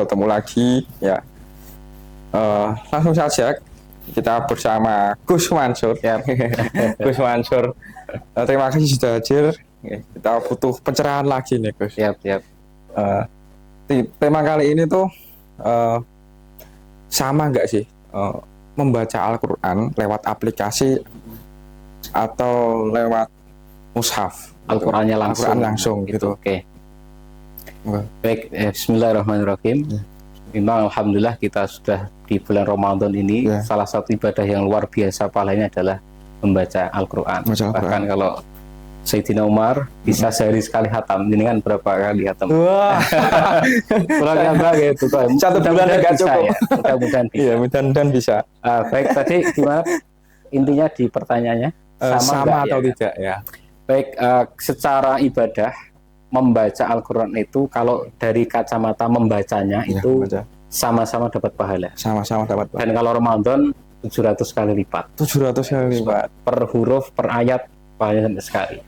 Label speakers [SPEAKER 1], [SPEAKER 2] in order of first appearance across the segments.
[SPEAKER 1] bertemu lagi ya. Langsung saja kita bersama Gus Mansur ya. Gus Mansur, terima kasih sudah hadir. Kita butuh pencerahan lagi nih Gus.
[SPEAKER 2] Siap.
[SPEAKER 1] Tema kali ini tuh sama nggak sih membaca Al-Quran lewat aplikasi atau lewat mushaf?
[SPEAKER 2] Al-Qurannya langsung.
[SPEAKER 1] Al-Quran langsung gitu.
[SPEAKER 2] Oke. Baik, bismillahirrahmanirrahim. Memang alhamdulillah kita sudah di bulan Ramadan ini, salah satu ibadah yang luar biasa pahalanya adalah membaca Al-Quran. Bahkan kalau Sayyidina Umar bisa sehari sekali hatam, ini kan berapa kali hatam?
[SPEAKER 1] Wah,
[SPEAKER 2] kurang gitu.
[SPEAKER 1] Satu bulan nggak cukup.
[SPEAKER 2] Ya. Mudah-mudahan bisa.
[SPEAKER 1] Iya, mudah-mudahan bisa.
[SPEAKER 2] Baik, tadi gimana intinya di pertanyaannya?
[SPEAKER 1] Sama atau tidak ya?
[SPEAKER 2] Baik, secara ibadah membaca Al-Quran itu kalau dari kacamata membacanya itu sama-sama dapat pahala.
[SPEAKER 1] Sama-sama dapat pahala.
[SPEAKER 2] Dan kalau Ramadan 700 kali lipat.
[SPEAKER 1] 700 kali lipat.
[SPEAKER 2] Per huruf, per ayat, pahalanya sampai sekali.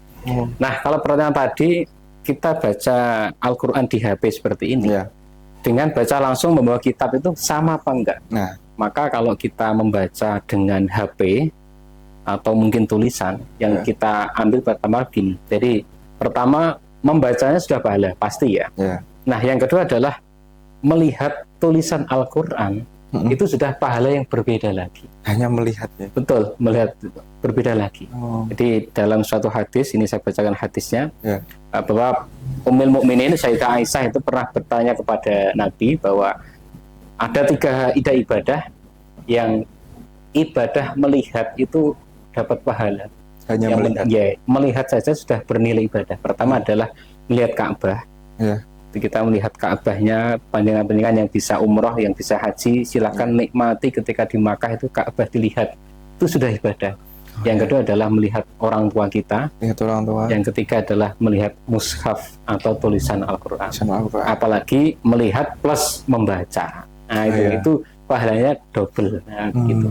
[SPEAKER 2] Nah, kalau pertanyaan tadi, kita baca Al-Quran di HP seperti ini, dengan baca langsung membawa kitab itu sama apa enggak?
[SPEAKER 1] Nah,
[SPEAKER 2] maka kalau kita membaca dengan HP atau mungkin tulisan, yang kita ambil pertama gini. Jadi, pertama, membacanya sudah pahala, pasti ya. Nah, yang kedua adalah melihat tulisan Al-Quran, itu sudah pahala yang berbeda lagi.
[SPEAKER 1] Hanya melihatnya.
[SPEAKER 2] Betul, melihat berbeda lagi. Jadi dalam suatu hadis, ini saya bacakan hadisnya, bahwa Ummul Mukminin Sayyidah Aisyah itu pernah bertanya kepada Nabi bahwa ada 3 ibadah yang ibadah melihat itu dapat pahala.
[SPEAKER 1] Hanya melihat.
[SPEAKER 2] Melihat saja sudah bernilai ibadah. Pertama adalah melihat Ka'bah. Kita melihat Ka'bahnya, panjangan-panjangan yang bisa umroh, yang bisa haji, silakan nikmati ketika di Makkah itu Ka'bah dilihat. Itu sudah ibadah. Yang kedua adalah melihat orang tua kita. Yang ketiga adalah melihat mushaf atau tulisan Al-Quran. Apalagi melihat plus membaca. Nah, itu pahalanya double. Nah, gitu.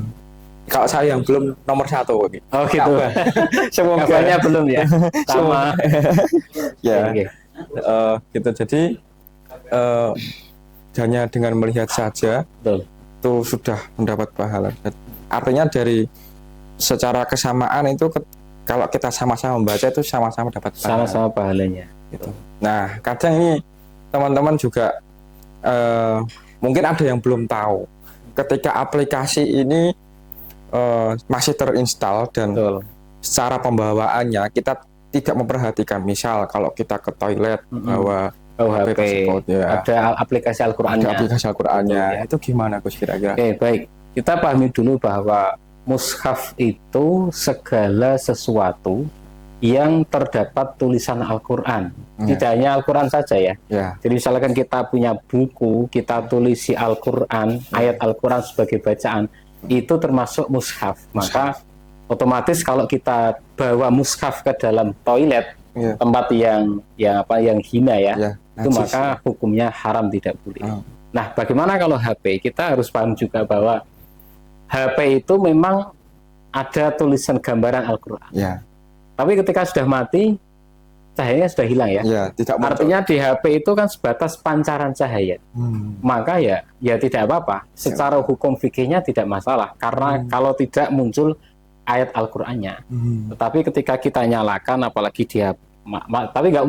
[SPEAKER 1] Kalau saya yang belum nomor 1.
[SPEAKER 2] Oh gitu. Semuanya belum ya. Sama.
[SPEAKER 1] Gitu. Jadi hanya dengan melihat saja itu sudah mendapat pahala. Artinya dari secara kesamaan itu kalau kita sama-sama membaca itu sama-sama dapat pahala.
[SPEAKER 2] Sama-sama pahalanya.
[SPEAKER 1] Gitu. Nah, kadang ini teman-teman juga mungkin ada yang belum tahu ketika aplikasi ini masih terinstal dan secara pembawaannya kita tidak memperhatikan. Misal kalau kita ke toilet bawa HP tersebut,
[SPEAKER 2] ada aplikasi Al-Qur'annya.
[SPEAKER 1] Ada aplikasi Al-Qur'annya. Itu gimana Gus kira-kira?
[SPEAKER 2] Oke, baik. Kita pahami dulu bahwa mushaf itu segala sesuatu yang terdapat tulisan Al-Qur'an. Tidak hanya Al-Qur'an saja ya. Jadi misalkan kita punya buku, kita tulisi Al-Qur'an, ayat Al-Qur'an sebagai bacaan, itu termasuk mushaf. Maka otomatis kalau kita bawa mushaf ke dalam toilet, tempat yang hina itu maka hukumnya haram, tidak boleh. Nah, bagaimana kalau HP? Kita harus paham juga bahwa HP itu memang ada tulisan gambaran Al-Quran. Tapi ketika sudah mati, cahayanya sudah hilang ya. Artinya di HP itu kan sebatas pancaran cahaya. Maka ya tidak apa-apa. Secara hukum fikihnya tidak masalah. Karena kalau tidak muncul ayat Al-Qur'annya. Tetapi ketika kita nyalakan, apalagi dia tapi nggak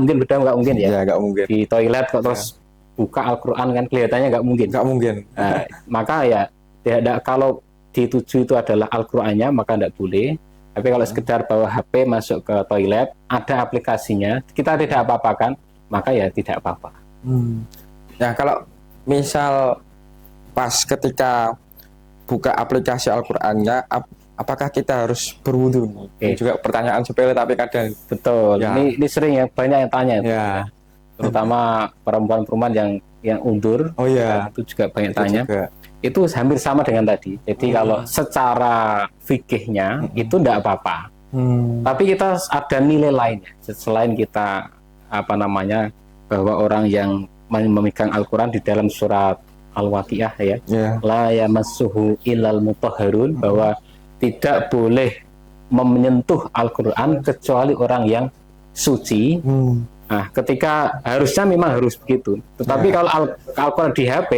[SPEAKER 2] mungkin ya. Nggak mungkin. Di toilet kok terus buka Al-Qur'an kan kelihatannya nggak mungkin. Nah, maka ya tidak, kalau dituju itu adalah Al-Qur'annya maka nggak boleh. Tapi kalau sekedar bawa HP masuk ke toilet, ada aplikasinya, kita tidak apa-apakan, maka ya tidak apa-apa.
[SPEAKER 1] Nah, kalau misal pas ketika buka aplikasi Al-Qur'annya, apakah kita harus berwudu? Ini juga pertanyaan sepele tapi kadang
[SPEAKER 2] betul. Ini sering ya, banyak yang tanya. Terutama perempuan-perempuan yang undur. Itu juga banyak tanya. Itu hampir sama dengan tadi. Jadi kalau secara fikihnya itu tidak apa-apa. Tapi kita ada nilai lainnya. Selain kita bahwa orang yang memegang Al-Quran di dalam surat Al-Waqiah la yamassuhu illal mutahharun, bahwa tidak boleh menyentuh Al-Quran kecuali orang yang suci Nah, ketika harusnya memang harus begitu. Tetapi kalau Al-Quran di HP,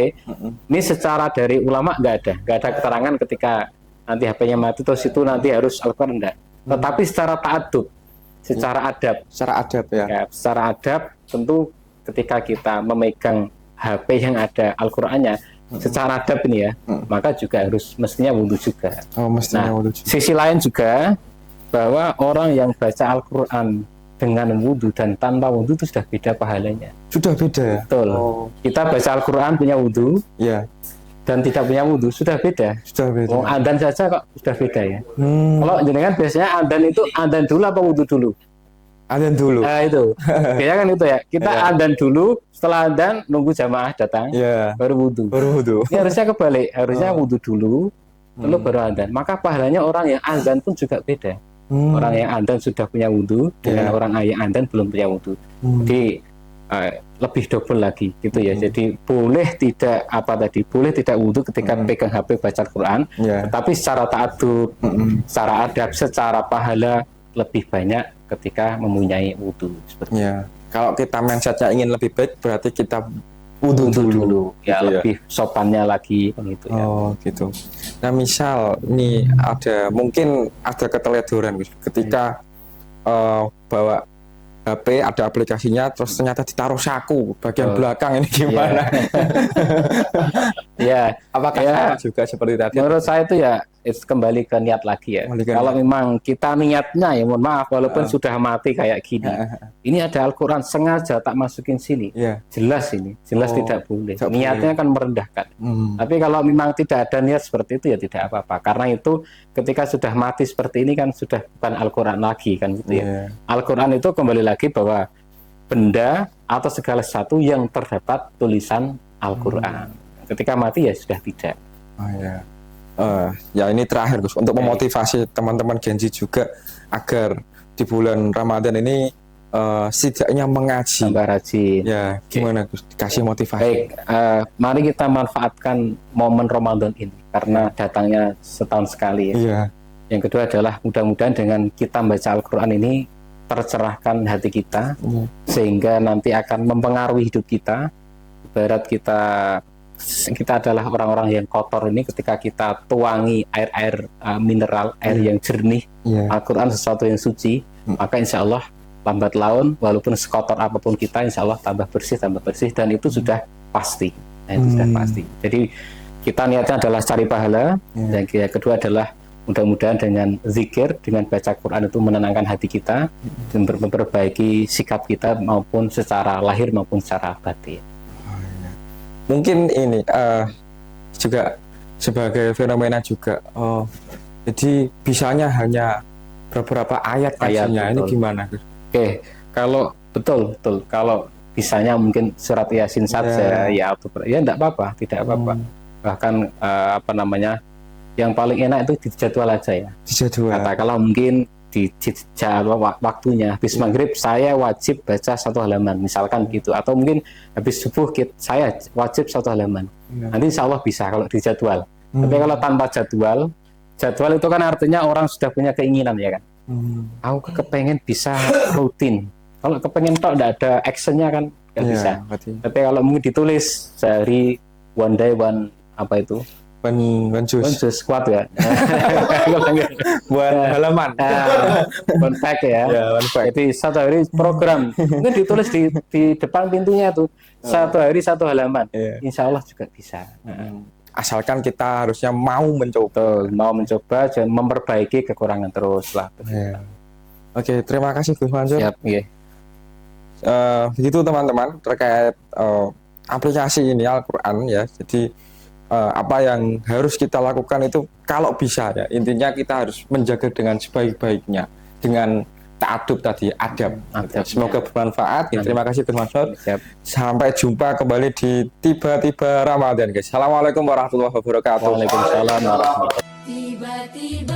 [SPEAKER 2] ini secara dari ulama nggak ada keterangan ketika nanti HP-nya mati terus itu nanti harus Al-Quran enggak. Tetapi secara ta'adub, secara adab, secara adab tentu ketika kita memegang HP yang ada Al-Qurannya, secara adab ini ya, maka juga harus mestinya wudhu juga. Sisi lain juga bahwa orang yang baca Al-Quran dengan wudhu dan tanpa wudhu itu sudah beda pahalanya.
[SPEAKER 1] Sudah beda.
[SPEAKER 2] Betul. Kita baca Al-Quran punya wudhu, dan tidak punya wudhu sudah beda.
[SPEAKER 1] Sudah beda.
[SPEAKER 2] Adzan saja kok sudah beda ya. Kalau jenengan biasanya adzan itu adzan dulu apa wudhu dulu?
[SPEAKER 1] Adzan dulu.
[SPEAKER 2] Itu. Biasanya kan itu ya. Kita adzan dulu, setelah adzan nunggu jamaah datang, baru wudhu. Ini harusnya kebalik, harusnya wudhu dulu, lalu baru adzan. Maka pahalanya orang yang adzan pun juga beda. Orang yang adzan sudah punya wudhu dengan orang yang adzan belum punya wudhu. Jadi lebih double lagi gitu ya. Jadi boleh tidak boleh tidak wudhu ketika pegang HP baca Al-Quran, tetapi secara ta'adub, secara adab, secara pahala lebih banyak ketika mempunyai wudhu seperti itu.
[SPEAKER 1] Kalau kita mindsetnya ingin lebih baik, berarti kita wudhu dulu.
[SPEAKER 2] Ya, gitu lebih sopannya lagi begitu ya.
[SPEAKER 1] Gitu. Nah, misal nih mungkin ada keteledoran ketika bawa HP, ada aplikasinya, terus ternyata ditaruh saku bagian belakang, ini gimana? Apakah sama juga seperti tadi?
[SPEAKER 2] Menurut saya itu ya kembali ke niat lagi ya. Kalau memang kita niatnya ya, mohon maaf, walaupun sudah mati kayak gini, ini ada Al-Quran sengaja tak masukin sini, jelas tidak boleh. Niatnya kan merendahkan. Tapi kalau memang tidak ada niat seperti itu ya tidak apa-apa. Karena itu ketika sudah mati seperti ini kan sudah bukan Al-Quran lagi kan gitu ya. Al-Quran itu kembali lagi bahwa benda atau segala sesuatu yang terdapat tulisan Al-Quran. Ketika mati ya sudah tidak.
[SPEAKER 1] Ya ini terakhir Gus, untuk memotivasi teman-teman Gen Z juga agar di bulan Ramadan ini setidaknya mengaji.
[SPEAKER 2] Tambah rajin.
[SPEAKER 1] Ya, gimana Gus? Kasih motivasi.
[SPEAKER 2] Baik, mari kita manfaatkan momen Ramadan ini karena datangnya setahun sekali ya. Yang kedua adalah mudah-mudahan dengan kita membaca Al-Quran ini tercerahkan hati kita, sehingga nanti akan mempengaruhi hidup kita. Ibarat kita adalah orang-orang yang kotor ini, ketika kita tuangi air mineral, air yang jernih, Al-Quran sesuatu yang suci, maka insya Allah lambat laun walaupun sekotor apapun kita, insya Allah tambah bersih, dan itu sudah pasti. Itu sudah pasti. Jadi kita niatnya adalah cari pahala, dan yang kedua adalah mudah-mudahan dengan zikir, dengan baca Quran itu menenangkan hati kita dan memperbaiki sikap kita maupun secara lahir maupun secara batin.
[SPEAKER 1] Mungkin ini juga sebagai fenomena juga. Jadi bisanya hanya beberapa ayat isinya. Ini gimana?
[SPEAKER 2] Oke, kalau betul. Kalau bisanya mungkin surat Yasin saja ya enggak apa-apa, tidak apa-apa. Bahkan yang paling enak itu dijadwal aja ya.
[SPEAKER 1] Dijadwal.
[SPEAKER 2] Kalau mungkin di waktunya habis maghrib saya wajib baca 1 halaman misalkan gitu, atau mungkin habis subuh saya wajib 1 halaman. Nanti insya Allah bisa kalau dijadwal. Tapi kalau tanpa jadwal itu kan artinya orang sudah punya keinginan ya kan. Aku kepengen bisa rutin. Kalau kepengen tok tidak ada actionnya kan nggak bisa. Tapi kalau mungkin ditulis sehari, one day one one juice kuat ya.
[SPEAKER 1] Buat halaman.
[SPEAKER 2] One fact ya.
[SPEAKER 1] One fact.
[SPEAKER 2] Jadi 1 hari program. Ini ditulis di depan pintunya tuh. 1 hari 1 halaman. Insya Allah juga bisa.
[SPEAKER 1] Asalkan kita harusnya mau mencoba dan memperbaiki kekurangan terus lah. Oke, terima kasih Gus Mansur. Begitu teman-teman terkait aplikasi ini Al-Quran ya. Jadi apa yang harus kita lakukan itu kalau bisa ya, intinya kita harus menjaga dengan sebaik-baiknya dengan ta'adub tadi, adab. Semoga bermanfaat. Terima kasih Gus Mansur. Sampai jumpa kembali di tiba-tiba Ramadan guys. Assalamualaikum warahmatullahi wabarakatuh.
[SPEAKER 2] Waalaikumsalam warahmatullahi wabarakatuh.